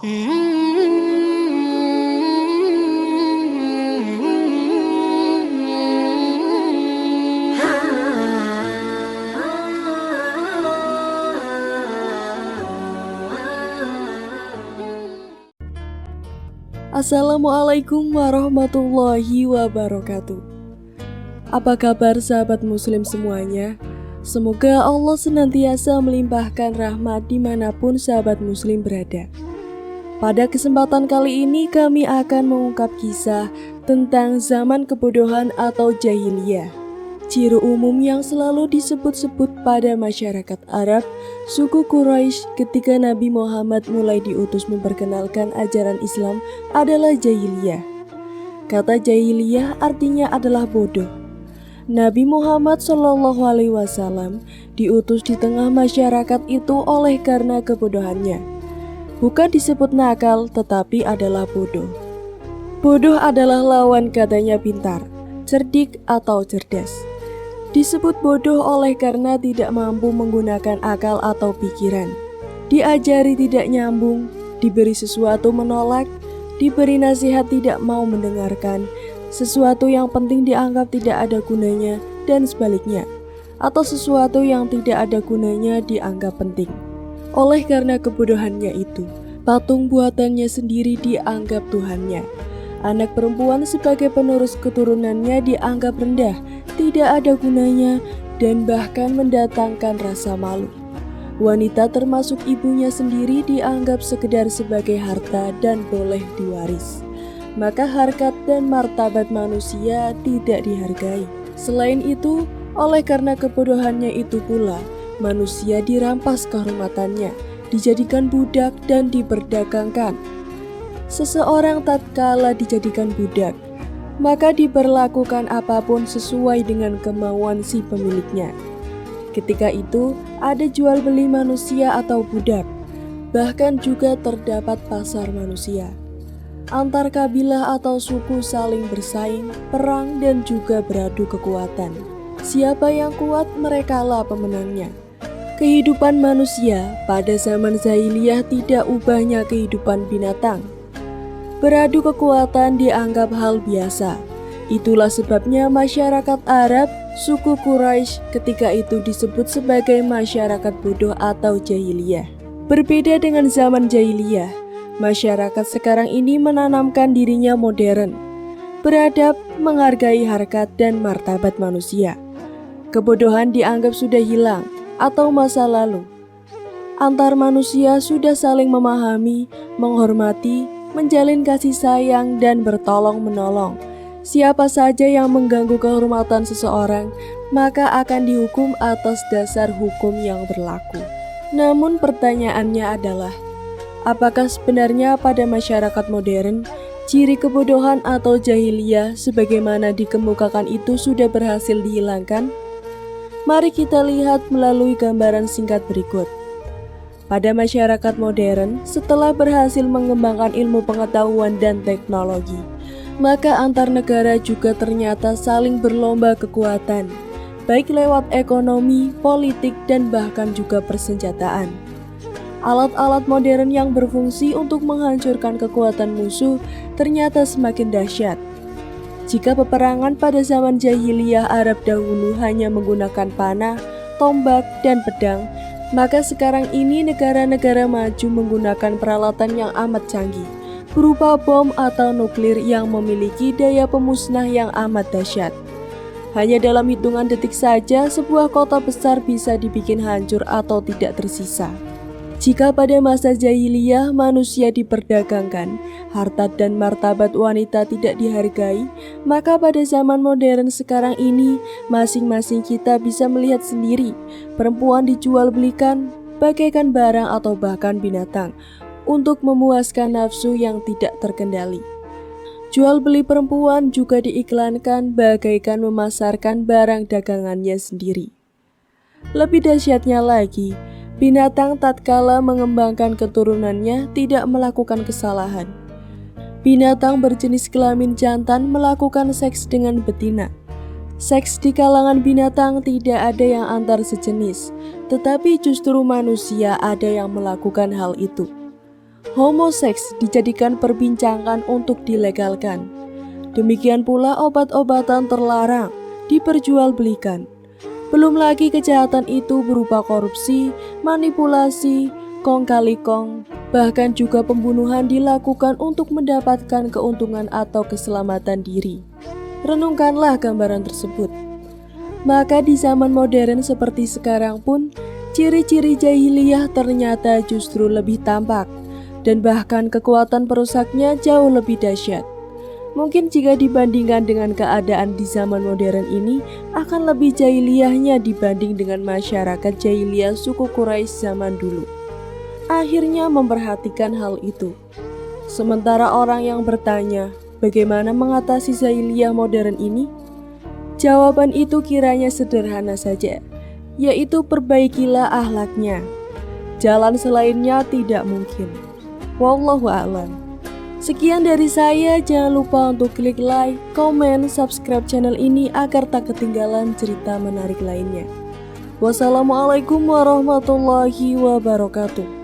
Assalamualaikum warahmatullahi wabarakatuh. Apa kabar sahabat muslim semuanya? Semoga Allah senantiasa melimpahkan rahmat dimanapun sahabat muslim berada. Pada kesempatan kali ini kami akan mengungkap kisah tentang zaman kebodohan atau jahiliyah. Ciri umum yang selalu disebut-sebut pada masyarakat Arab, suku Quraisy ketika Nabi Muhammad mulai diutus memperkenalkan ajaran Islam adalah jahiliyah. Kata jahiliyah artinya adalah bodoh. Nabi Muhammad SAW diutus di tengah masyarakat itu oleh karena kebodohannya. Bukan disebut nakal, tetapi adalah bodoh. Bodoh adalah lawan katanya pintar, cerdik atau cerdas. Disebut bodoh oleh karena tidak mampu menggunakan akal atau pikiran. Diajari tidak nyambung, diberi sesuatu menolak, diberi nasihat tidak mau mendengarkan, sesuatu yang penting dianggap tidak ada gunanya, dan sebaliknya, atau sesuatu yang tidak ada gunanya dianggap penting. Oleh karena kebodohannya itu, patung buatannya sendiri dianggap Tuhannya. Anak perempuan sebagai penerus keturunannya dianggap rendah, tidak ada gunanya, dan bahkan mendatangkan rasa malu. Wanita termasuk ibunya sendiri dianggap sekedar sebagai harta dan boleh diwaris. Maka harkat dan martabat manusia tidak dihargai. Selain itu, oleh karena kebodohannya itu pula, manusia dirampas kehormatannya, dijadikan budak dan diperdagangkan. Seseorang tatkala dijadikan budak, maka diperlakukan apapun sesuai dengan kemauan si pemiliknya. Ketika itu, ada jual beli manusia atau budak, bahkan juga terdapat pasar manusia. Antar kabilah atau suku saling bersaing, perang, dan juga beradu kekuatan. Siapa yang kuat, merekalah pemenangnya. Kehidupan manusia pada zaman jahiliyah tidak ubahnya kehidupan binatang. Beradu kekuatan dianggap hal biasa. Itulah sebabnya masyarakat Arab, suku Quraisy ketika itu disebut sebagai masyarakat bodoh atau jahiliyah. Berbeda dengan zaman jahiliyah, masyarakat sekarang ini menanamkan dirinya modern, beradab, menghargai harkat dan martabat manusia. Kebodohan dianggap sudah hilang atau masa lalu. Antar manusia sudah saling memahami, menghormati, menjalin kasih sayang dan bertolong-menolong. Siapa saja yang mengganggu kehormatan seseorang, maka akan dihukum atas dasar hukum yang berlaku. Namun pertanyaannya adalah, apakah sebenarnya pada masyarakat modern, ciri kebodohan atau jahiliyah sebagaimana dikemukakan itu sudah berhasil dihilangkan? Mari kita lihat melalui gambaran singkat berikut. Pada masyarakat modern, setelah berhasil mengembangkan ilmu pengetahuan dan teknologi, maka antar negara juga ternyata saling berlomba kekuatan, baik lewat ekonomi, politik, dan bahkan juga persenjataan. Alat-alat modern yang berfungsi untuk menghancurkan kekuatan musuh ternyata semakin dahsyat. Jika peperangan pada zaman jahiliyah Arab dahulu hanya menggunakan panah, tombak, dan pedang, maka sekarang ini negara-negara maju menggunakan peralatan yang amat canggih, berupa bom atau nuklir yang memiliki daya pemusnah yang amat dahsyat. Hanya dalam hitungan detik saja, sebuah kota besar bisa dibikin hancur atau tidak tersisa. Jika pada masa jahiliyah manusia diperdagangkan, harta dan martabat wanita tidak dihargai, maka pada zaman modern sekarang ini, masing-masing kita bisa melihat sendiri, perempuan dijual belikan bagaikan barang atau bahkan binatang, untuk memuaskan nafsu yang tidak terkendali. Jual beli perempuan juga diiklankan bagaikan memasarkan barang dagangannya sendiri. Lebih dahsyatnya lagi, binatang tatkala mengembangkan keturunannya tidak melakukan kesalahan. Binatang berjenis kelamin jantan melakukan seks dengan betina. Seks di kalangan binatang tidak ada yang antar sejenis, tetapi justru manusia ada yang melakukan hal itu. homoseks dijadikan perbincangan untuk dilegalkan. Demikian pula obat-obatan terlarang diperjualbelikan. Belum lagi kejahatan itu berupa korupsi, manipulasi, kong kali kong, bahkan juga pembunuhan dilakukan untuk mendapatkan keuntungan atau keselamatan diri. Renungkanlah gambaran tersebut. Maka di zaman modern seperti sekarang pun, ciri-ciri jahiliyah ternyata justru lebih tampak, dan bahkan kekuatan perusaknya jauh lebih dahsyat. Mungkin jika dibandingkan dengan keadaan di zaman modern ini, akan lebih jahiliyahnya dibanding dengan masyarakat jahiliyah suku Quraisy zaman dulu. Akhirnya memperhatikan hal itu. Sementara orang yang bertanya, bagaimana mengatasi jahiliyah modern ini? Jawaban itu kiranya sederhana saja, yaitu perbaikilah akhlaknya. Jalan selainnya tidak mungkin. Wallahu a'lam. Sekian dari saya, jangan lupa untuk klik like, komen, subscribe channel ini agar tak ketinggalan cerita menarik lainnya. Wassalamualaikum warahmatullahi wabarakatuh.